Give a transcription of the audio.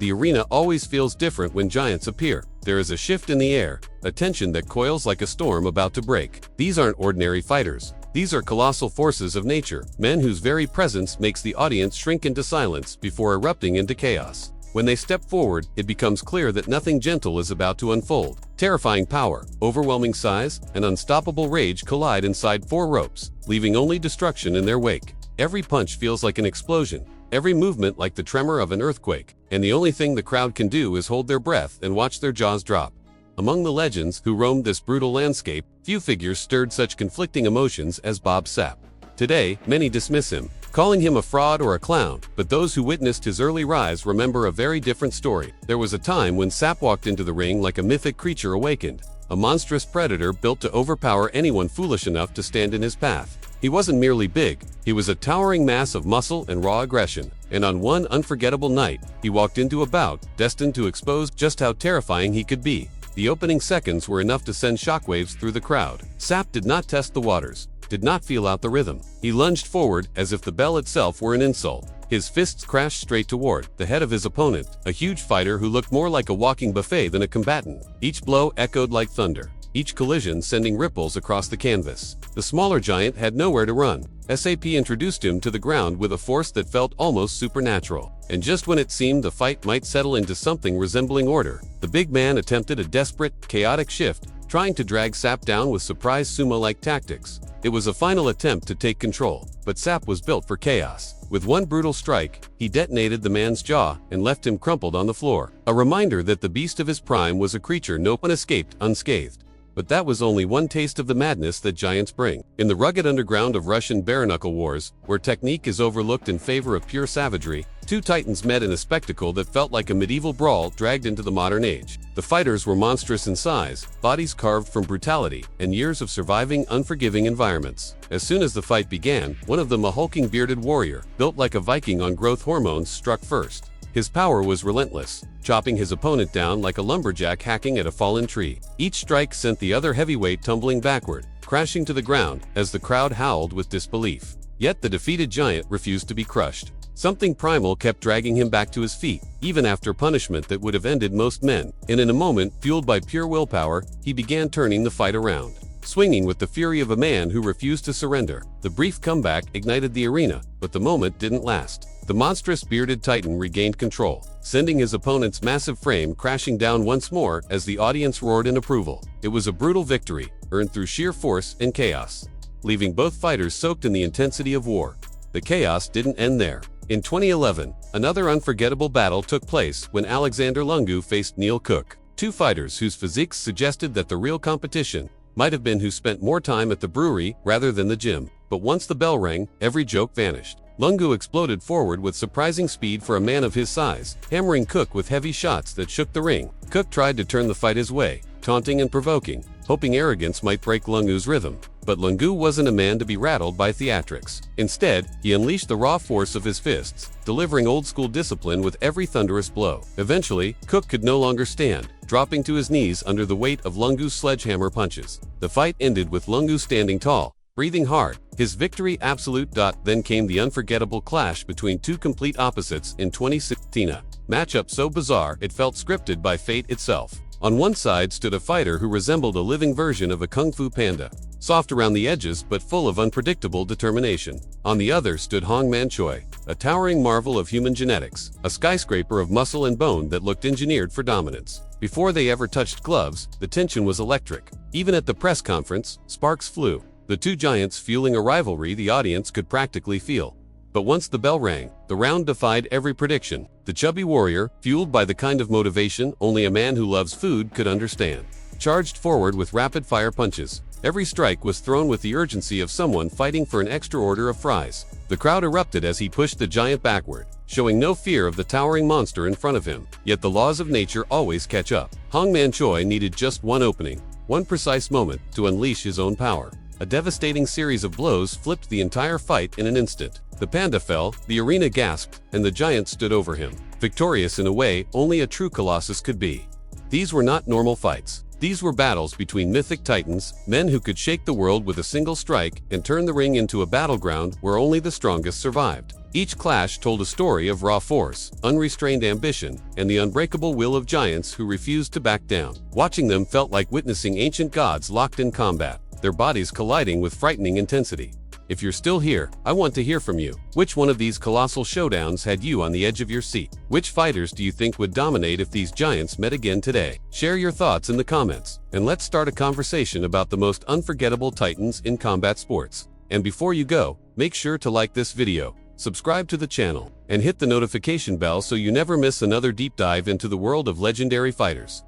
The arena always feels different when giants appear. There is a shift in the air, a tension that coils like a storm about to break. These aren't ordinary fighters. These are colossal forces of nature, men whose very presence makes the audience shrink into silence before erupting into chaos. When they step forward, it becomes clear that nothing gentle is about to unfold. Terrifying power, overwhelming size, and unstoppable rage collide inside 4 ropes, leaving only destruction in their wake. Every punch feels like an explosion, every movement like the tremor of an earthquake, and the only thing the crowd can do is hold their breath and watch their jaws drop. Among the legends who roamed this brutal landscape, few figures stirred such conflicting emotions as Bob Sapp. Today, many dismiss him, calling him a fraud or a clown, but those who witnessed his early rise remember a very different story. There was a time when Sapp walked into the ring like a mythic creature awakened, a monstrous predator built to overpower anyone foolish enough to stand in his path. He wasn't merely big, he was a towering mass of muscle and raw aggression, and on one unforgettable night, he walked into a bout, destined to expose just how terrifying he could be. The opening seconds were enough to send shockwaves through the crowd. Sapp did not test the waters, did not feel out the rhythm. He lunged forward as if the bell itself were an insult. His fists crashed straight toward the head of his opponent, a huge fighter who looked more like a walking buffet than a combatant. Each blow echoed like thunder, each collision sending ripples across the canvas. The smaller giant had nowhere to run. Sapp introduced him to the ground with a force that felt almost supernatural. And just when it seemed the fight might settle into something resembling order, the big man attempted a desperate, chaotic shift, trying to drag Sapp down with surprise sumo-like tactics. It was a final attempt to take control, but Sapp was built for chaos. With one brutal strike, he detonated the man's jaw and left him crumpled on the floor. A reminder that the beast of his prime was a creature no one escaped unscathed. But that was only one taste of the madness that giants bring. In the rugged underground of Russian bare-knuckle wars, where technique is overlooked in favor of pure savagery, 2 titans met in a spectacle that felt like a medieval brawl dragged into the modern age. The fighters were monstrous in size, bodies carved from brutality, and years of surviving unforgiving environments. As soon as the fight began, one of them, a hulking bearded warrior, built like a Viking on growth hormones, struck first. His power was relentless, chopping his opponent down like a lumberjack hacking at a fallen tree. Each strike sent the other heavyweight tumbling backward, crashing to the ground as the crowd howled with disbelief. Yet the defeated giant refused to be crushed. Something primal kept dragging him back to his feet, even after punishment that would have ended most men. And in a moment, fueled by pure willpower, he began turning the fight around. Swinging with the fury of a man who refused to surrender, the brief comeback ignited the arena, but the moment didn't last. The monstrous bearded titan regained control, sending his opponent's massive frame crashing down once more as the audience roared in approval. It was a brutal victory, earned through sheer force and chaos, leaving both fighters soaked in the intensity of war. The chaos didn't end there. In 2011, another unforgettable battle took place when Alexander Lungu faced Neil Cook, 2 fighters whose physiques suggested that the real competition might have been who spent more time at the brewery rather than the gym. But once the bell rang, every joke vanished. Lungu exploded forward with surprising speed for a man of his size, hammering Cook with heavy shots that shook the ring. Cook tried to turn the fight his way, taunting and provoking, hoping arrogance might break Lungu's rhythm. But Lungu wasn't a man to be rattled by theatrics. Instead, he unleashed the raw force of his fists, delivering old-school discipline with every thunderous blow. Eventually, Cook could no longer stand, dropping to his knees under the weight of Lungu's sledgehammer punches. The fight ended with Lungu standing tall, breathing hard, his victory absolute. Then came the unforgettable clash between 2 complete opposites in 2016, a matchup so bizarre it felt scripted by fate itself. On one side stood a fighter who resembled a living version of a kung fu panda, soft around the edges but full of unpredictable determination. On the other stood Hongman Choi, a towering marvel of human genetics, a skyscraper of muscle and bone that looked engineered for dominance. Before they ever touched gloves, the tension was electric. Even at the press conference, sparks flew, the 2 giants fueling a rivalry the audience could practically feel. But once the bell rang, the round defied every prediction. The chubby warrior, fueled by the kind of motivation only a man who loves food could understand, charged forward with rapid-fire punches. Every strike was thrown with the urgency of someone fighting for an extra order of fries. The crowd erupted as he pushed the giant backward, showing no fear of the towering monster in front of him. Yet the laws of nature always catch up. Hongman Choi needed just one opening, one precise moment, to unleash his own power. A devastating series of blows flipped the entire fight in an instant. The panda fell, the arena gasped, and the giant stood over him, victorious in a way only a true colossus could be. These were not normal fights. These were battles between mythic titans, men who could shake the world with a single strike and turn the ring into a battleground where only the strongest survived. Each clash told a story of raw force, unrestrained ambition, and the unbreakable will of giants who refused to back down. Watching them felt like witnessing ancient gods locked in combat, their bodies colliding with frightening intensity. If you're still here, I want to hear from you. Which one of these colossal showdowns had you on the edge of your seat? Which fighters do you think would dominate if these giants met again today? Share your thoughts in the comments, and let's start a conversation about the most unforgettable titans in combat sports. And before you go, make sure to like this video, subscribe to the channel, and hit the notification bell so you never miss another deep dive into the world of legendary fighters.